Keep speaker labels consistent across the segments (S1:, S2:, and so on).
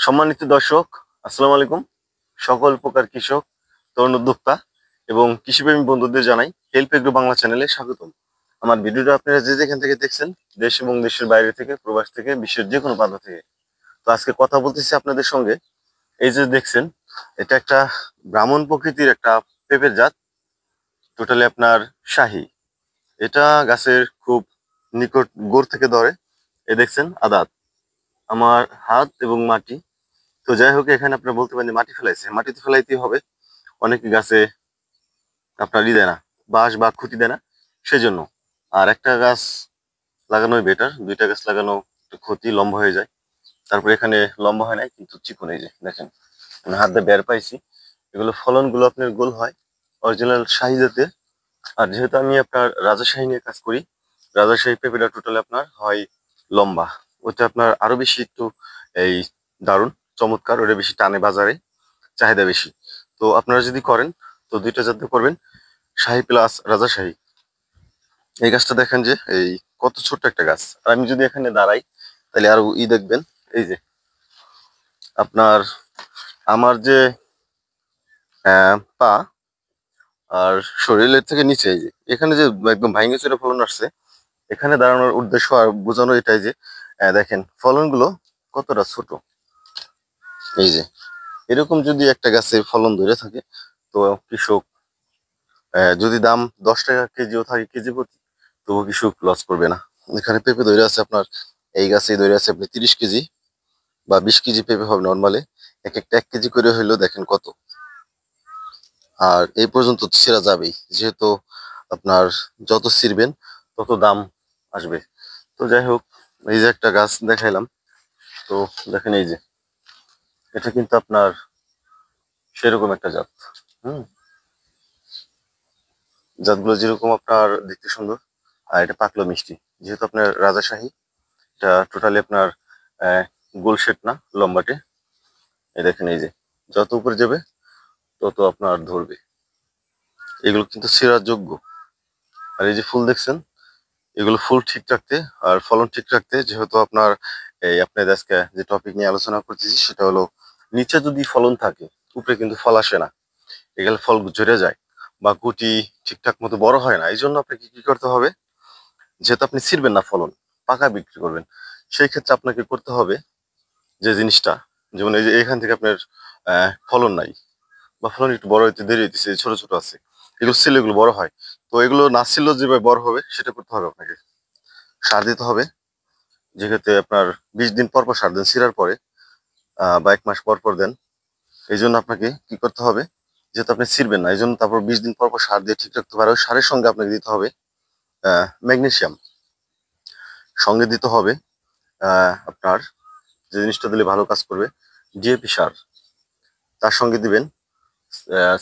S1: সম্মানিত দর্শক, আসসালামু আলাইকুম। সকল প্রকার কৃষক, তরুণ উদ্যোক্তা এবং কৃষিপ্রেমী বন্ধুদের জানাই হেল্প এগ্রো বাংলা চ্যানেলে স্বাগতম। আমার ভিডিওটা আপনারা যে যেখান থেকে দেখছেন, দেশ এবং দেশের বাইরে থেকে, প্রবাস থেকে, বিশ্বের যে কোনো প্রান্ত থেকে। তো আজকে কথা বলতেছি আপনাদের সঙ্গে। এই যে দেখছেন, এটা একটা ব্রাহ্মণ প্রকৃতির একটা পেঁপের জাত, টোটালি আপনার শাহী। এটা গাছের খুব নিকট গোড় থেকে ধরে। এ দেখছেন আদাত, আমার হাত এবং মাটি। তো যাই হোক, এখানে আপনারা বলতে পারেন যে মাটি ফেলাইছে, মাটিতে ফেলাইতেই হবে। অনেকে গাছে আপনার দেয় না, বাঁশ বা খুঁটি দেয় না, সেজন্য। আর একটা গাছ লাগানোই বেটার, দুইটা গাছ লাগানো একটু ক্ষতি, লম্বা হয়ে যায়। তারপরে এখানে লম্বা হয় নাই, কিন্তু চিকন। এই যে দেখেন, আমি হাত দিয়ে বের পাইছি। এগুলো ফলনগুলো আপনার গোল হয়, অরিজিনাল শাহী জাতের। আর যেহেতু আমি আপনার রাজাশাহী নিয়ে কাজ করি, রাজাশাহী পেঁপেটা টোটালি আপনার হয় লম্বা। ওটা আপনার আরো বেশি একটু এই দারুণ চমৎকার, ওটা বেশি টানে বাজারে, চাহিদা বেশি। তো আপনারা যদি করেন, তো দুইটা জাতে করবেন, শাহী প্লাস রাজাশাহী। এই গাছটা দেখেন যে এই কত ছোট্ট একটা গাছ। আর আমি যদি এখানে দাঁড়াই, তাহলে আরো দেখবেন। এই যে আপনার আমার যে পা আর শরীরের থেকে নিচে, এই যে এখানে যে একদম ভাঙে চুরে ফলন আসছে, এখানে দাঁড়ানোর উদ্দেশ্য আর বোঝানো এটাই যে দেখেন ফলনগুলো কতটা ছোট। এই যে এরকম যদি একটা গাছে ফলন ধরে থাকে, তো কৃষক যদি দাম 10 টাকা কেজিও থাকে কেজি প্রতি, তবু কৃষক লস করবে না। এখানে পেঁপে ধরে আছে আপনার, এই গাছে ধরে আছে আপনি 30 কেজি বা 20 কেজি পেঁপে হবে নর্মালি। এক একটা 1 কেজি করে হইলেও দেখেন কত। আর এই পর্যন্ত তো ছেঁড়া যাবেই, যেহেতু আপনার যত ছিঁড়বেন তত দাম আসবে। তো যাই হোক, এই যে একটা গাছ দেখাইলাম। তো দেখেন, এই যে এটা কিন্তু আপনার সেরকম একটা জাত। হুম, জাতগুলো যেরকম আপনার দেখতে সুন্দর, আর এটা পাকলো মিষ্টি। যেহেতু আপনার রাজাশাহী, এটা টোটালি আপনার আহ, গোল শেপ না, লম্বাটে। এই দেখেন, এই যে যত উপরে যাবে তত আপনার ধরবে। এগুলো কিন্তু ছেঁড়ার যোগ্য। আর এই যে ফুল দেখছেন, এগুলো ফুল ঠিক রাখতে আর ফলন ঠিক রাখতে, যেহেতু আপনার এই আপনাদের আজকে যে টপিক নিয়ে আলোচনা করতেছি সেটা হলো, নিচে যদি ফলন থাকে, উপরে কিন্তু ফল আসে না। এগুলো ফল ঝরে যায় বা গুটি ঠিকঠাক মতো বড় হয় না। এই জন্য আপনাকে কি করতে হবে, যেহেতু আপনি ছিঁড়বেন না ফলন, পাকা বিক্রি করবেন, সেই ক্ষেত্রে আপনাকে করতে হবে যে জিনিসটা, যেমন এই যে এখান থেকে আপনার ফলন নাই বা ফলন একটু বড় হইতে দেরি হইতেছে, ছোট ছোট আছে, এগুলো ছিল, এগুলো বড় হয়। তো এগুলো না ছিল যেভাবে বড় হবে, সেটা করতে হবে আপনাকে। সার দিতে হবে, যেক্ষেত্রে আপনার 20 দিন পর পর সার দেন ছিঁড়ার পরে, বা 1 মাস পর পর দেন। এই জন্য আপনাকে কি করতে হবে, যেহেতু আপনি ছিঁড়বেন না, এই জন্য তারপর 20 দিন পর পর সার দিয়ে ঠিক রাখতে পারে। ওই সারের সঙ্গে আপনাকে দিতে হবে ম্যাগনেসিয়াম, সঙ্গে দিতে হবে আপনার যে জিনিসটা দিলে ভালো কাজ করবে, ডিএপি সার। তার সঙ্গে দিবেন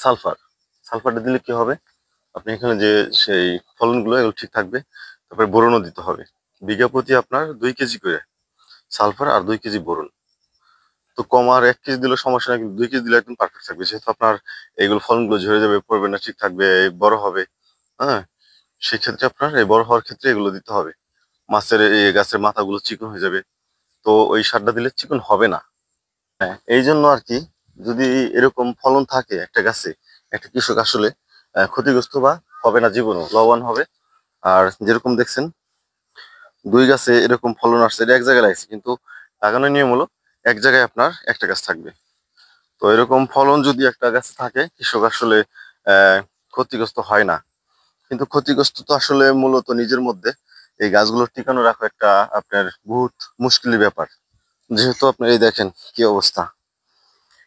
S1: সালফার। সালফারটা দিলে কি হবে, আপনি এখানে যে সেই ফলনগুলো এগুলো ঠিক থাকবে। তারপরে বোরনও দিতে হবে, বিঘা প্রতি আপনার 2 কেজি করে সালফার আর 2 কেজি বোরন। তো কম আর 1 কেজি দিলে সমস্যা নাই, কিন্তু 2 কেজি দিলে একদম পারফেক্ট থাকবে, যেহেতু আপনার এইগুলো ফলনগুলো ঝরে যাবে, পড়বে না, ঠিক থাকবে, বড় হবে। হ্যাঁ, সেক্ষেত্রে আপনার এই বড় হওয়ার ক্ষেত্রে এগুলো দিতে হবে। মাছের এই গাছের মাথাগুলো চিকন হয়ে যাবে, তো ওই সারটা দিলে চিকন হবে না। হ্যাঁ, এই জন্য আর কি, যদি এরকম ফলন থাকে একটা গাছে, একটা কৃষক আসলে ক্ষতিগ্রস্ত বা হবে না, জীবনও লাভবান হবে। আর যেরকম দেখছেন, 2 গাছে এরকম ফলন আসছে, এটা এক জায়গায় লাগছে, কিন্তু লাগানোর নিয়ম হলো এক জায়গায় আপনার একটা গাছ থাকবে। তো এরকম ফলন যদি একটা গাছে থাকে, কৃষক আসলে আহ ক্ষতিগ্রস্ত হয় না। কিন্তু ক্ষতিগ্রস্ত তো আসলে মূলত নিজের মধ্যে। এই গাছগুলো টিকানো রাখা একটা আপনার বহুত মুশকিলের ব্যাপার। যেহেতু আপনার এই দেখেন কি অবস্থা,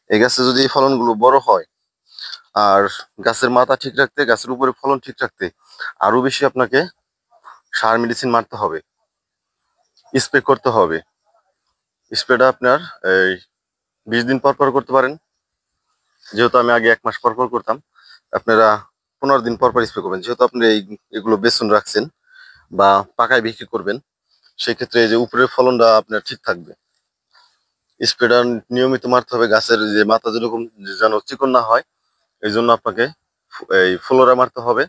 S1: এই গাছে যদি এই ফলনগুলো বড় হয়, আর গাছের মাথা ঠিক রাখতে, গাছের উপরে ফলন ঠিক রাখতে আরো বেশি আপনাকে সার মেডিসিন মারতে হবে, স্প্রে করতে হবে। স্প্রেটা আপনার এই 20 দিন পর পর করতে পারেন, যেহেতু আমি আগে 1 মাস পর পর করতাম। আপনারা 15 দিন পর পর স্প্রে করবেন, যেহেতু আপনি এগুলো বেসন রাখছেন বা পাকায় বিক্রি করবেন, সেক্ষেত্রে এই যে উপরের ফলনটা আপনার ঠিক থাকবে। স্প্রেটা নিয়মিত মারতে হবে, গাছের যে মাথা যেরকম যেন চিকন না হয়, এই জন্য আপনাকে এই ফ্লোরা মারতে হবে,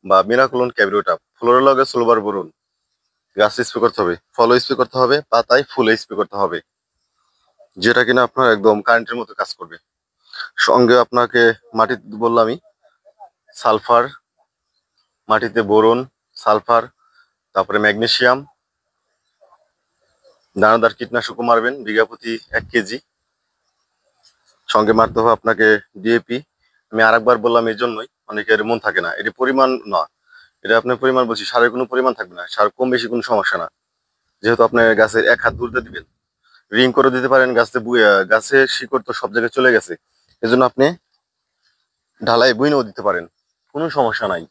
S1: বা মিরাকুলন ক্যাব্রিওটা, ফ্লোরা লগে সোলবার বরুন, গাছে স্প্রে করতে হবে, ফলে স্প্রে করতে হবে, পাতায় ফুলে স্প্রে করতে হবে। যেটা কিনা আপনার একদম কারেন্টের মতো কাজ করবে। সঙ্গে আপনাকে মাটি বললামই, সালফার, মাটিতে বোরন, সালফার, তারপরে ম্যাগনেসিয়াম, দানাদার কীটনাশকও মারবেন বিঘা প্রতি 1 কেজি। সঙ্গে মারতে হবে আপনাকে ডিএপি। আমি আরেকবার বললাম এই জন্যই, অনেকের মন থাকে না, এটি পরিমাণ না, এটা আপনার পরিমাণ বলছি, সারের কোনো পরিমাণ থাকবে না, সার কম বেশি কোনো সমস্যা না। যেহেতু আপনার গাছের 1 হাত দূরতে দিবেন, রিং করে দিতে পারেন, গাছের শিকড় তো সব জায়গায় চলে গেছে, এজন্য আপনি ঢালাই বুইনেও দিতে পারেন, কোনো সমস্যা নাই।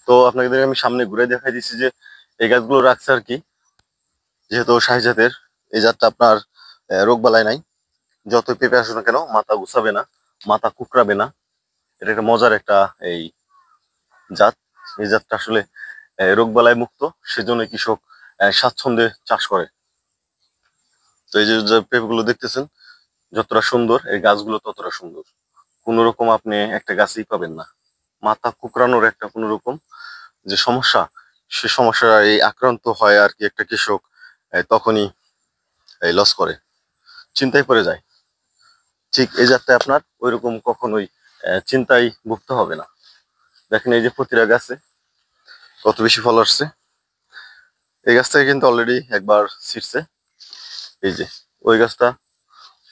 S1: তো আপনাদের আমি সামনে ঘুরে দেখাই দিচ্ছি যে এই গাছগুলো রাখছে আর কি, যেহেতু শাহী জাতের, এই জাতটা আপনার রোগবালাই নাই, যত পেঁপে আসুক না কেন মাথা গুছাবে না, মাথা কুকরাবে না। এটা একটা মজার একটা এই জাত। এই জাতটা আসলে রোগবালাই মুক্ত, সেজন্য কৃষক স্বাচ্ছন্দ্যে চাষ করে। তো এই যে পেঁপেগুলো দেখতেছেন যতটা সুন্দর, এই গাছগুলো ততটা সুন্দর। কোন রকম আপনি একটা গাছই পাবেন না মাথা কুকরানোর একটা কোন রকম যে সমস্যা, সে সমস্যা এই আক্রান্ত হয় আর কি একটা কৃষক, তখনই এই লস করে, চিন্তায় পড়ে যায়। ঠিক এই জাতটা আপনার ওইরকম কখনোই চিন্তায় ভুগতে হবে না। দেখেন এই যে প্রতিটা গাছে কত বেশি ফল আসছে। এই গাছ থেকে কিন্তু অলরেডি একবার ছিটছে। এই যে ওই গাছটা,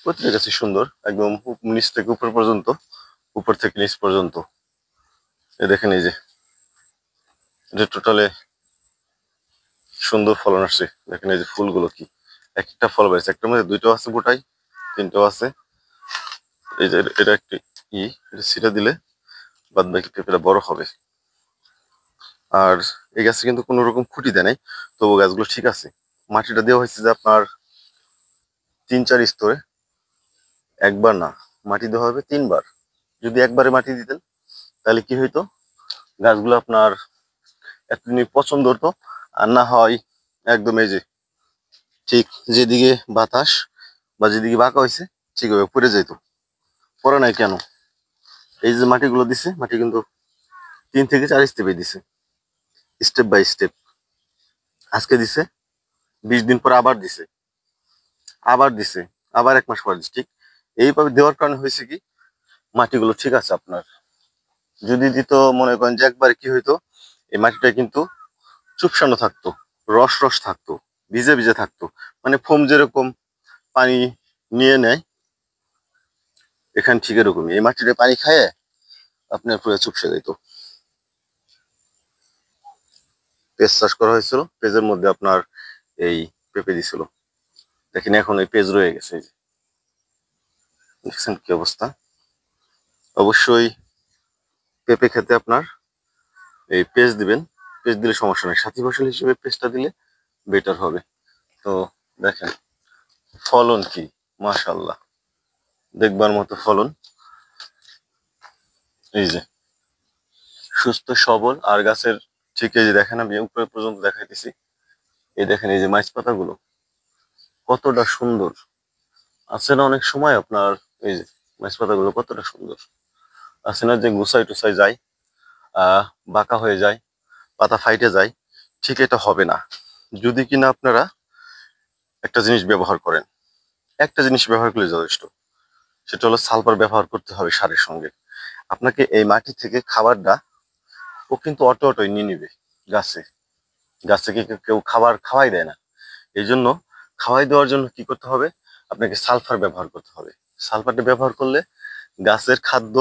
S1: প্রতিটা গাছই সুন্দর, একদম নিচ থেকে উপর পর্যন্ত, উপর থেকে নিচ পর্যন্ত। এই দেখেন এই যে এটা টোটালে সুন্দর ফলন আসছে। দেখেন এই যে ফুলগুলো কি, এক একটা ফল বেড়েছে, একটার মধ্যে 2টো আছে গোটাই, 3টো আছে। এই যে এটা একটি এটা ছিটা দিলে বাদ বাকি পেঁপেটা বড় হবে। আর এই গাছে কিন্তু কোনো রকম খুঁটি দেয় নাই, তবু গাছগুলো ঠিক আছে। মাটিটা দেওয়া হয়েছে যে আপনার 3-4 স্তরে, একবার না, মাটি দেওয়া হবে 3বার। যদি একবারে মাটি দিতেন তাহলে কি হইতো, গাছগুলো আপনার এতদিন পছন্দ হতো। আর না হয় একদম এই যে ঠিক যেদিকে বাতাস বা যেদিকে বাঁকা হয়েছে ঠিকভাবে পড়ে যেত। পড়ে নাই কেন, এই যে মাটিগুলো দিছে, মাটি কিন্তু 3 থেকে 4 স্টেপে দিছে, স্টেপ বাই স্টেপ। আজকে দিছে, 20 দিন পর আবার দিছে, আবার দিছে, আবার 1 মাস পর দিছে। ঠিক এইভাবে দেওয়ার কারণে হয়েছে কি, মাটিগুলো ঠিক আছে আপনার। যদি দিত মনে করেন যে একবার কি হইতো, এই মাটিটা কিন্তু চুপসানো থাকতো, রস রস থাকতো, ভিজে ভিজে থাকতো, মানে ফোম যেরকম পানি নিয়ে নেয়, এখানে ঠিক এরকমই এই মাটিটা পানি খায় আপনার পুরো চুপসে যেত। পেঁয়াজ চাষ করা হয়েছিল, পেঁয়াজের মধ্যে আপনার এই পেঁপে দিছিল। দেখেন এখন এই পেঁয়াজ রয়ে গেছে, এই যে দেখছেন কি অবস্থা। অবশ্যই পেঁপে খেতে আপনার এই পেঁয়াজ দিবেন, পেঁয়াজ দিলে সমস্যা নেই, সাথী ফসল হিসেবে পেঁয়াজটা দিলে বেটার হবে। তো দেখেন ফলন কি, মাশাআল্লাহ, দেখবার মতো ফলন। এই যে সুস্থ সবল, আর গাছের ঠিক এই যে দেখেন আমি উপরে পর্যন্ত দেখাইতেছি, এই দেখেন এই যে মাছ পাতাগুলো কতটা সুন্দর আছে না, অনেক সময় আপনার এই যে মাছ পাতাগুলো কতটা সুন্দর আছে না, যে গুছাই টুসাই যায়, আহ বাঁকা হয়ে যায়, পাতা ফাইটে যায়, ঠিক এটা হবে না যদি কিনা আপনারা একটা জিনিস ব্যবহার করেন। একটা জিনিস ব্যবহার করলে যথেষ্ট, সেটা হলো সালফার ব্যবহার করতে হবে সারের সঙ্গে। আপনাকে এই মাটি থেকে খাবারটা ও কিন্তু অটো অটোই নিয়ে নিবে গাছে, গাছ থেকে কেউ খাবার খাওয়াই দেয় না। এই জন্য খাওয়াই দেওয়ার জন্য কি করতে হবে, আপনাকে সালফার ব্যবহার করতে হবে। সালফারটা ব্যবহার করলে গাছের খাদ্য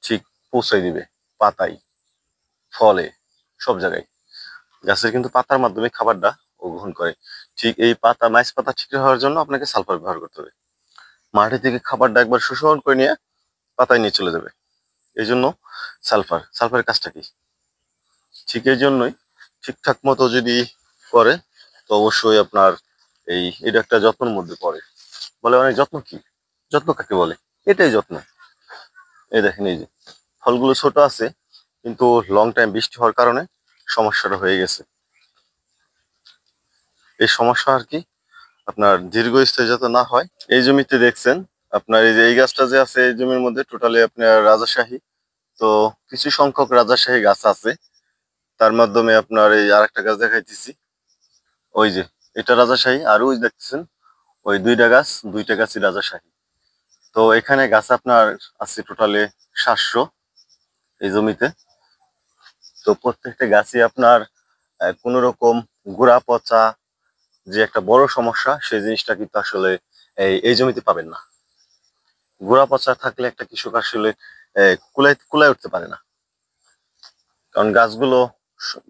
S1: ঠিক পৌঁছাই দিবে, পাতায়, ফলে, সব জায়গায়। গাছের কিন্তু পাতার মাধ্যমে খাবারটা ও গ্রহণ করে। ঠিক এই পাতা, মাইজ পাতা ঠিক হওয়ার জন্য আপনাকে সালফার ব্যবহার করতে হবে। মাটি থেকে খাবারটা একবার শোষণ করে নিয়ে পাতায় নিয়ে চলে যাবে, এই জন্য সালফার। সালফারের কাজটা কি, ঠিক এই জন্যই ঠিকঠাক মতো যদি করে, তো অবশ্যই আপনার এটা একটা যত্নের মধ্যে পড়ে। বলে অনেক যত্ন, কি যত্ন কাকে বলে, এটাই যত্ন। এই দেখেন এই যে ফলগুলো ছোট আছে, কিন্তু লং টাইম বৃষ্টি হওয়ার কারণে সমস্যাটা হয়ে গেছে। এই সমস্যা আর কি আপনার দীর্ঘস্থায়ী যাতে না হয়। এই জমিতে দেখছেন আপনার এই যে এই গাছটা যে আছে, এই জমির মধ্যে টোটালি আপনার রাজশাহী, তো কিছু সংখ্যক রাজশাহী গাছ আছে, তার মাধ্যমে আপনার এই আরেকটা গাছ দেখাইতেছি, ওই যে এটা রাজশাহী, আর ওই দেখতেছেন ওই দুইটা গাছই রাজাশাহী। তো এখানে গাছ আপনার আছে টোটালে 700 এই জমিতে। তো প্রত্যেকটা গাছই আপনার কোনো রকম গোড়া পচা যে একটা বড় সমস্যা, সেই জিনিসটা কিন্তু আসলে এই জমিতে পাবেন না। গোড়া পচা থাকলে একটা কৃষক আসলে কুলায় উঠতে পারে না, কারণ গাছগুলো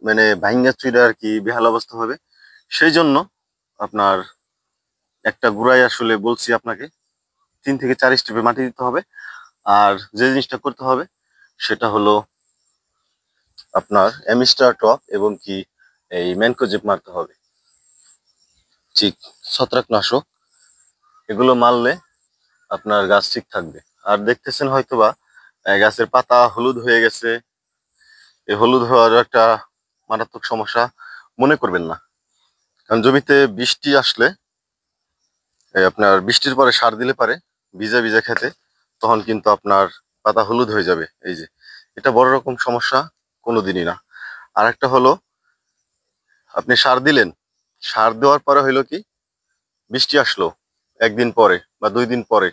S1: মানে ভাঙ্গা চুরে আর কি বেহাল অবস্থা হবে। সেই জন্য আপনার একটা গোড়ায় আসলে বলছি আপনাকে 3 থেকে 4 স্টেপে মাটি দিতে হবে। আর যে জিনিসটা করতে হবে সেটা হলো আপনার অ্যামিস্টার টপ এবং কি এই ম্যানকোজেব মারতে হবে, ঠিক ছত্রাকনাশক। এগুলো মারলে আপনার গাছ ঠিক থাকবে। আর দেখতেছেন হয়তোবা গাছের পাতা হলুদ হয়ে গেছে। এই হলুদ হওয়ার একটা মারাত্মক সমস্যা মনে করবেন না, কারণ জমিতে বৃষ্টি আসলে আপনার বৃষ্টির পরে সার দিলে পারে ভিজা ভিজা খেতে, তখন কিন্তু আপনার পাতা হলুদ হয়ে যাবে। এই যে এটা বড় রকম সমস্যা কোনোদিনই না। আর একটা হলো আপনি সার দিলেন, সার দেওয়ার পরে হইলো কি বৃষ্টি আসলো 1 দিন পরে বা 2 দিন পরে,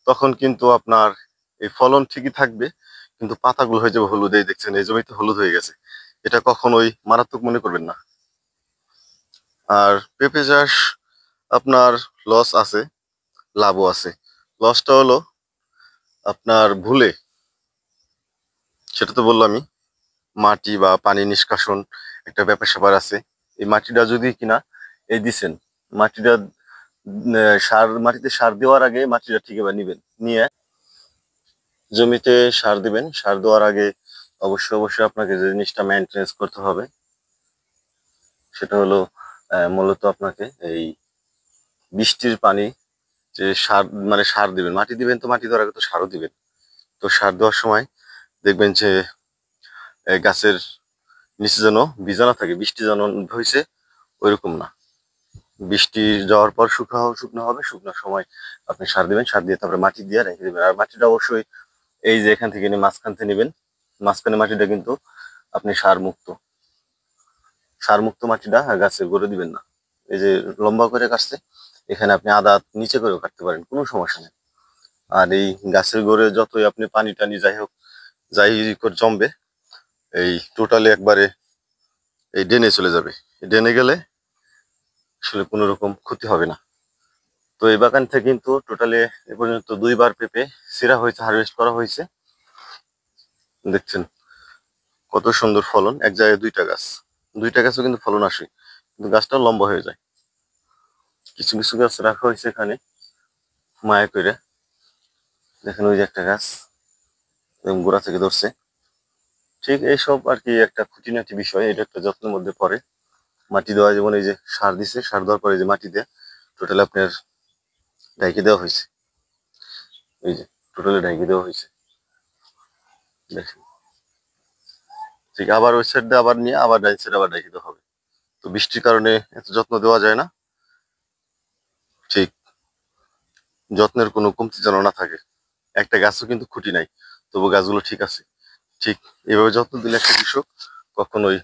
S1: তখন কিন্তু আপনার এই ফলন ঠিকই থাকবে, কিন্তু পাতাগুলো হয়ে যাবে হলুদ। এই দেখছেন এই জমিতে হলুদ হয়ে গেছে, এটা কখনোই মারাত্মক মনে করবেন না। আর পেঁপে চাষ আপনার লস আছে, লাভও আছে। লসটা হলো আপনার ভুলে, সেটা তো বললামই, মাটি বা পানি নিষ্কাশন একটা ব্যাপার স্যাপার আছে। এই মাটিটা যদি কিনা এই দিছেন, মাটিটা মাটিতে সার দেওয়ার আগে মাটিটা ঠিক এবার নিবেন, নিয়ে জমিতে সার দিবেন। সার দেওয়ার আগে অবশ্যই অবশ্যই আপনাকে যে জিনিসটা মেনটেনেন্স করতে হবে সেটা হলো মূলত আপনাকে এই বৃষ্টির পানি যে সার মানে সার দিবেন, মাটি দিবেন, তো মাটি দেওয়ার আগে তো সারও দিবেন। তো সার দেওয়ার সময় দেখবেন যে গাছের নিচে যেন ভিজা না থাকে, বৃষ্টি যেন হয়েছে ওইরকম না। বৃষ্টি যাওয়ার পর শুকনো হবে, শুকনোর সময় আপনি সার দিবেন, সার দিয়ে তারপরে মাটি দিয়ে রেখে দিবেন। আর মাটিটা অবশ্যই এই যে এখান থেকে নিয়ে মাঝখান থেকে নেবেন, মাঝখানে মাটিটা কিন্তু আপনি সার মুক্ত মাটিটা গাছের গোড়ে দিবেন না। এই যে লম্বা করে কাটছে, এখানে আপনি আদা নিচে করেও কাটতে পারেন, কোনো সমস্যা নেই। আর এই গাছের গোড়ে যতই আপনি পানি টানি যাই হোক, যাই করে জমবে, এই টোটালি একবারে এই ড্রেনে চলে যাবে। এই ড্রেনে গেলে আসলে কোনো রকম ক্ষতি হবে না। তো এই বাগান থেকে কিন্তু টোটালি এ পর্যন্ত 2বার পেঁপে সিরা হয়েছে, হারভেস্ট করা হয়েছে। দেখছেন কত সুন্দর ফলন, এক জায়গায় 2টা গাছ, 2টা গাছও কিন্তু ফলন আসে, কিন্তু গাছটা লম্বা হয়ে যায়। কিছু কিছু গাছ রাখা হয়েছে এখানে মায়া করে, দেখেন ওই যে একটা গাছ এবং গোড়া থেকে ধরছে। ঠিক এইসব আর কি একটা খুঁটিনাটি বিষয়, এটা একটা যত্নের মধ্যে পড়ে। মাটি দেওয়া, যেমন এই যে সার দিছে, সার দেওয়ার পরে যে মাটি দেয় টোটাল আপনার ঢাইকে দেওয়া হয়েছে। এই যে টোটালি ঢাইকে দেওয়া হয়েছে, দেখেন। ঠিক আবার ওই সাইড দিয়ে আবার নিয়ে আবার ডাইন সাইড আবার ঢাইকে দেওয়া হবে। তো বৃষ্টির কারণে এত যত্ন দেওয়া যায় না, ঠিক যত্নের কোনো কমতি যেন না থাকে। একটা গাছও কিন্তু খুঁটি নাই, তবু গাছগুলো ঠিক আছে। ঠিক এভাবে যত্ন দিলে একটা কৃষক কখনোই